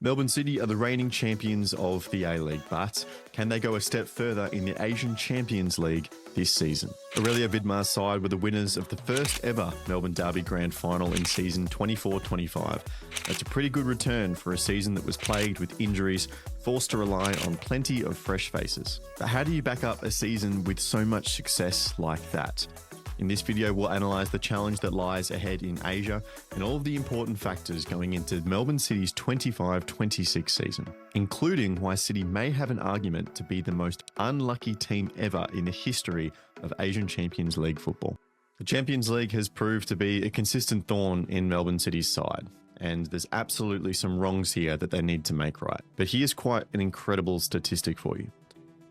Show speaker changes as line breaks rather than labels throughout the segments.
Melbourne City are the reigning champions of the A-League, but can they go a step further in the Asian Champions League this season? Aurelia Vidmar's side were the winners of the first ever Melbourne Derby Grand Final in season 24-25. That's a pretty good return for a season that was plagued with injuries, forced to rely on plenty of fresh faces. But how do you back up a season with so much success like that? In this video, we'll analyse the challenge that lies ahead in Asia and all of the important factors going into Melbourne City's 25-26 season, including why City may have an argument to be the most unlucky team ever in the history of Asian Champions League football. The Champions League has proved to be a consistent thorn in Melbourne City's side, and there's absolutely some wrongs here that they need to make right. But here's quite an incredible statistic for you.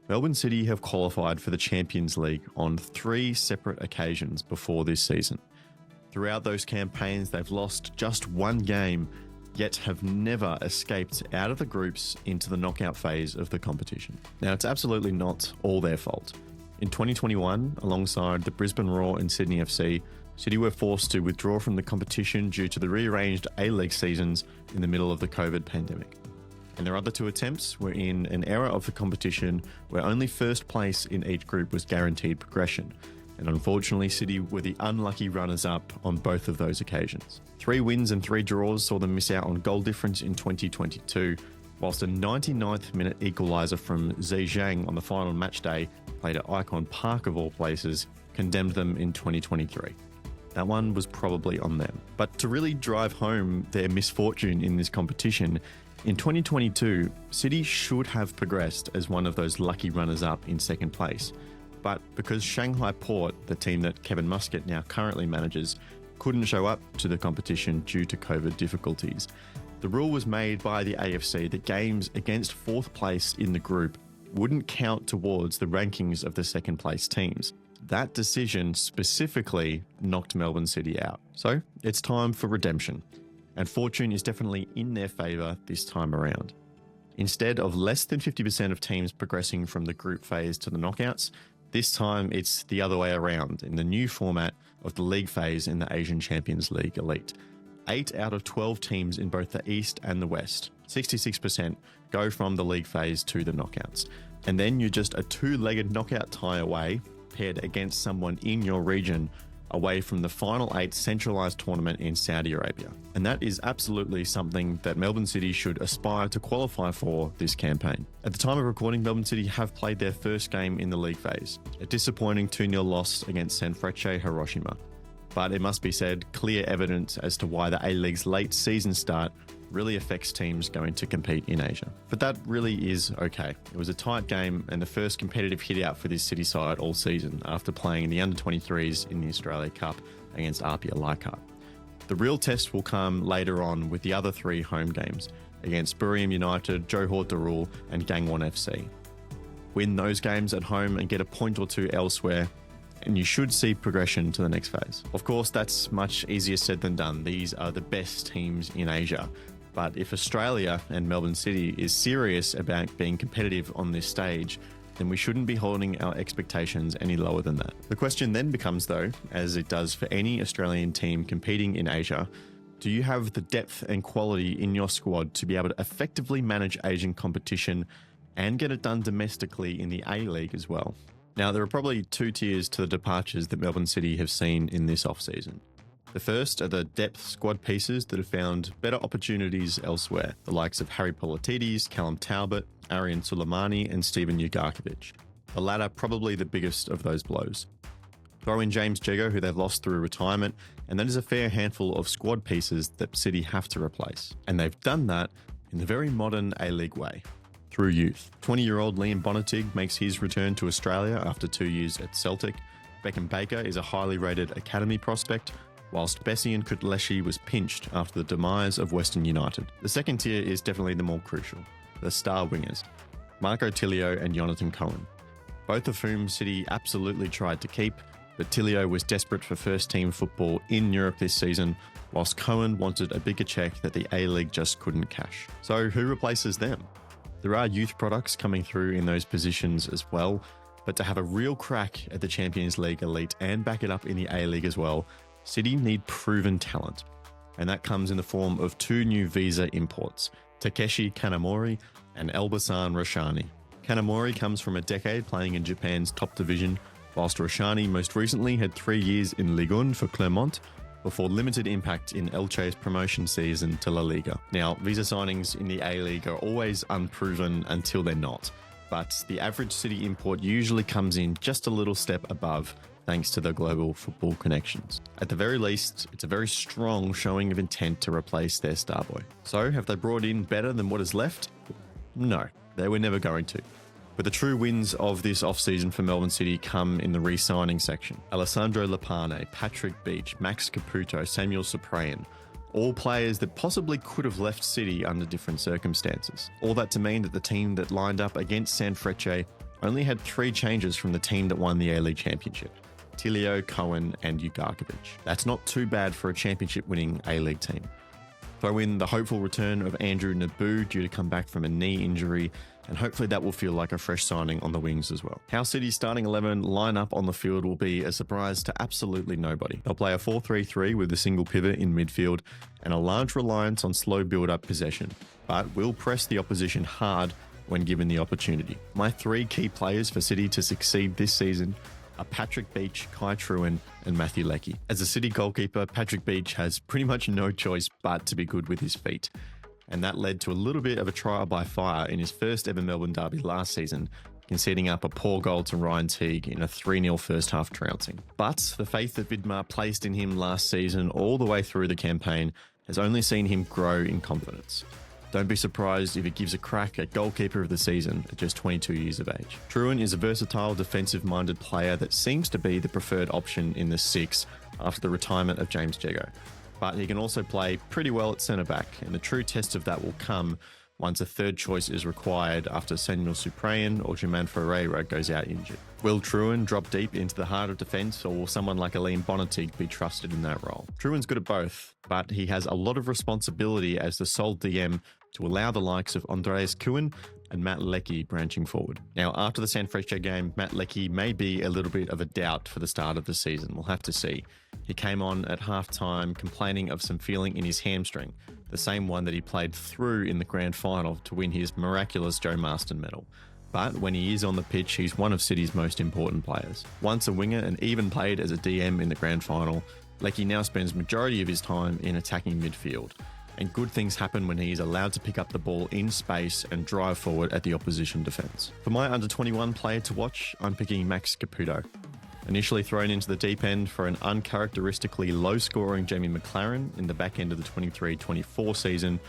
Melbourne City have qualified for the Champions League on 3 separate occasions before this season. Throughout those campaigns, they've lost just 1 game, yet have never escaped out of the groups into the knockout phase of the competition. Now, it's absolutely not all their fault. In 2021, alongside the Brisbane Roar and Sydney FC, City were forced to withdraw from the competition due to the rearranged A-League seasons in the middle of the COVID pandemic. And their other 2 attempts were in an era of the competition where only first place in each group was guaranteed progression. And unfortunately, City were the unlucky runners-up on both of those occasions. 3 wins and 3 draws saw them miss out on goal difference in 2022, whilst a 99th minute equaliser from Zhi Zhang on the final match day, played at Icon Park of all places, condemned them in 2023. That one was probably on them. But to really drive home their misfortune in this competition, in 2022, City should have progressed as one of those lucky runners-up in second place. But because Shanghai Port, the team that Kevin Muscat now currently manages, couldn't show up to the competition due to COVID difficulties, the rule was made by the AFC that games against 4th place in the group wouldn't count towards the rankings of the second place teams. That decision specifically knocked Melbourne City out. So it's time for redemption. And fortune is definitely in their favour this time around. Instead of less than 50% of teams progressing from the group phase to the knockouts, this time it's the other way around in the new format of the league phase in the Asian Champions League Elite. 8 out of 12 teams in both the East and the West, 66%, go from the league phase to the knockouts. And then you're just a 2-legged knockout tie away, paired against someone in your region, away from the final 8 centralised tournament in Saudi Arabia. And that is absolutely something that Melbourne City should aspire to qualify for this campaign. At the time of recording, Melbourne City have played their first game in the league phase, a disappointing 2-0 loss against Sanfrecce Hiroshima. But it must be said, clear evidence as to why the A-League's late season start really affects teams going to compete in Asia. But that really is okay. It was a tight game and the first competitive hit out for this City side all season after playing in the under-23s in the Australia Cup against Apia Leichhardt. The real test will come later on with the other 3 home games against Buriram United, Johor Darul and Gangwon FC. Win those games at home and get a point or 2 elsewhere, and you should see progression to the next phase. Of course, that's much easier said than done. These are the best teams in Asia. But if Australia and Melbourne City is serious about being competitive on this stage, then we shouldn't be holding our expectations any lower than that. The question then becomes though, as it does for any Australian team competing in Asia, do you have the depth and quality in your squad to be able to effectively manage Asian competition and get it done domestically in the A-League as well? Now, there are probably 2 tiers to the departures that Melbourne City have seen in this off-season. The first are the depth squad pieces that have found better opportunities elsewhere, the likes of Harry Politidis, Callum Talbot, Arian Suleimani and Steven Ugarkovic. The latter probably the biggest of those blows. Throw in James Jego, who they've lost through retirement, and that is a fair handful of squad pieces that City have to replace. And they've done that in the very modern A-League way, through youth. 20-year-old Liam Bonatig makes his return to Australia after 2 years at Celtic. Beckham Baker is a highly rated academy prospect, whilst Bessian Kutleshi was pinched after the demise of Western United. The second tier is definitely the more crucial, the star wingers, Marco Tilio and Jonathan Cohen, both of whom City absolutely tried to keep, but Tilio was desperate for first-team football in Europe this season, whilst Cohen wanted a bigger check that the A-League just couldn't cash. So who replaces them? There are youth products coming through in those positions as well, but to have a real crack at the Champions League Elite and back it up in the A-League as well, City need proven talent. And that comes in the form of 2 new visa imports, Takeshi Kanamori and Elbasan Roshani. Kanamori comes from a decade playing in Japan's top division, whilst Roshani most recently had 3 years in Ligue 1 for Clermont, before limited impact in Elche's promotion season to La Liga. Now, visa signings in the A-League are always unproven until they're not, but the average City import usually comes in just a little step above, thanks to the global football connections. At the very least, it's a very strong showing of intent to replace their star boy. So, have they brought in better than what is left? No, they were never going to. But the true wins of this offseason for Melbourne City come in the re-signing section. Alessandro Lapane, Patrick Beach, Max Caputo, Samuel Suprayan, all players that possibly could have left City under different circumstances. All that to mean that the team that lined up against Sanfrecce only had 3 changes from the team that won the A-League Championship: Tilio, Cohen and Ugarkovic. That's not too bad for a championship-winning A-League team. Throw in the hopeful return of Andrew Nabu due to come back from a knee injury, and hopefully that will feel like a fresh signing on the wings as well. How City's starting 11 line up on the field will be a surprise to absolutely nobody. They'll play a 4-3-3 with a single pivot in midfield and a large reliance on slow build-up possession, but will press the opposition hard when given the opportunity. My 3 key players for City to succeed this season are Patrick Beach, Kai Trewin and Matthew Leckie. As a City goalkeeper, Patrick Beach has pretty much no choice but to be good with his feet. And that led to a little bit of a trial by fire in his first ever Melbourne derby last season, conceding up a poor goal to Ryan Teague in a 3-0 first half trouncing. But the faith that Vidmar placed in him last season all the way through the campaign has only seen him grow in confidence. Don't be surprised if he gives a crack at goalkeeper of the season at just 22 years of age. Trewin is a versatile defensive-minded player that seems to be the preferred option in the 6 after the retirement of James Jego. But he can also play pretty well at centre-back, and the true test of that will come once a third choice is required after Samuel Suprayan or Germain Ferreira goes out injured. Will Trewin drop deep into the heart of defence, or will someone like Aline Bonatig be trusted in that role? Trewin's good at both, but he has a lot of responsibility as the sole DM to allow the likes of Andreas Kuhn and Matt Leckie branching forward. Now, after the Sanfrecce game, Matt Leckie may be a little bit of a doubt for the start of the season. We'll have to see. He came on at halftime complaining of some feeling in his hamstring, the same one that he played through in the grand final to win his miraculous Joe Marston medal. But when he is on the pitch, he's one of City's most important players. Once a winger and even played as a DM in the grand final, Leckie now spends majority of his time in attacking midfield. And good things happen when he is allowed to pick up the ball in space and drive forward at the opposition defence. For my under-21 player to watch, I'm picking Max Caputo. Initially thrown into the deep end for an uncharacteristically low-scoring Jamie McLaren in the back end of the 23-24 season,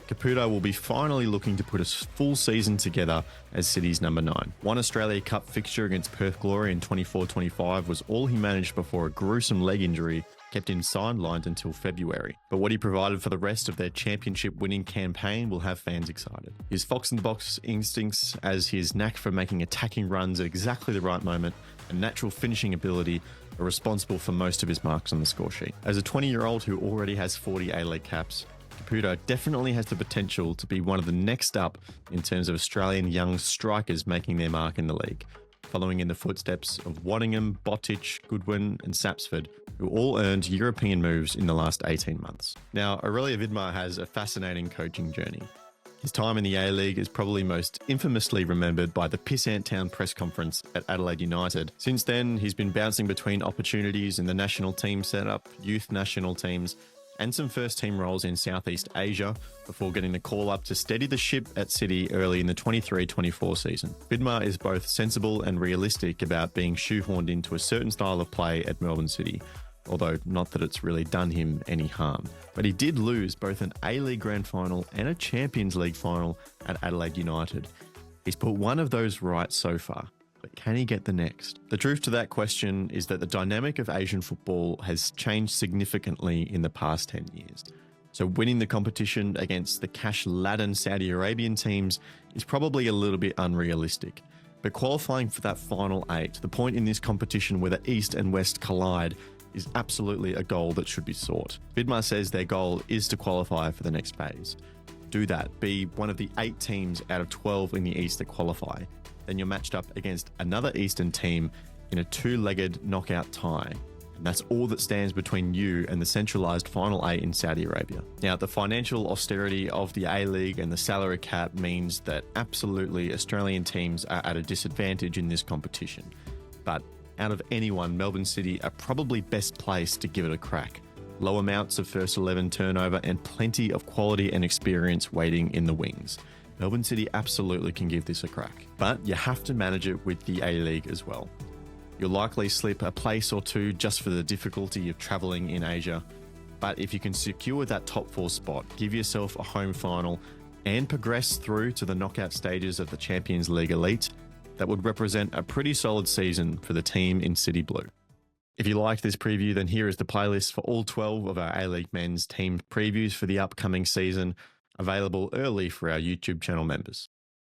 Caputo will be finally looking to put a full season together as City's number 9. One Australia Cup fixture against Perth Glory in 24-25 was all he managed before a gruesome leg injury kept him sidelined until February. But what he provided for the rest of their championship-winning campaign will have fans excited. His fox-in-the-box instincts, as his knack for making attacking runs at exactly the right moment, and natural finishing ability are responsible for most of his marks on the score sheet. As a 20-year-old who already has 40 A-League caps, Caputo definitely has the potential to be one of the next up in terms of Australian young strikers making their mark in the league, following in the footsteps of Waddingham, Botic, Goodwin and Sapsford, who all earned European moves in the last 18 months. Now, Aurelia Vidmar has a fascinating coaching journey. His time in the A-League is probably most infamously remembered by the Pissant Town press conference at Adelaide United. Since then, he's been bouncing between opportunities in the national team setup, youth national teams, and some first-team roles in Southeast Asia before getting the call-up to steady the ship at City early in the 23-24 season. Vidmar is both sensible and realistic about being shoehorned into a certain style of play at Melbourne City, although not that it's really done him any harm. But he did lose both an A-League Grand Final and a Champions League Final at Adelaide United. He's put one of those right so far, but can he get the next? The truth to that question is that the dynamic of Asian football has changed significantly in the past 10 years. So winning the competition against the cash-laden Saudi Arabian teams is probably a little bit unrealistic. But qualifying for that final 8, the point in this competition where the East and West collide, is absolutely a goal that should be sought. Vidmar says their goal is to qualify for the next phase. Do that, be one of the 8 teams out of 12 in the East that qualify. Then you're matched up against another Eastern team in a 2-legged knockout tie. And that's all that stands between you and the centralised Final 8 in Saudi Arabia. Now, the financial austerity of the A-League and the salary cap means that absolutely Australian teams are at a disadvantage in this competition. But out of anyone, Melbourne City are probably best placed to give it a crack. Low amounts of first 11 turnover and plenty of quality and experience waiting in the wings. Melbourne City absolutely can give this a crack. But you have to manage it with the A-League as well. You'll likely slip a place or two just for the difficulty of travelling in Asia. But if you can secure that top 4 spot, give yourself a home final and progress through to the knockout stages of the Champions League Elite, that would represent a pretty solid season for the team in City Blue. If you liked this preview, then here is the playlist for all 12 of our A-League men's team previews for the upcoming season, available early for our YouTube channel members.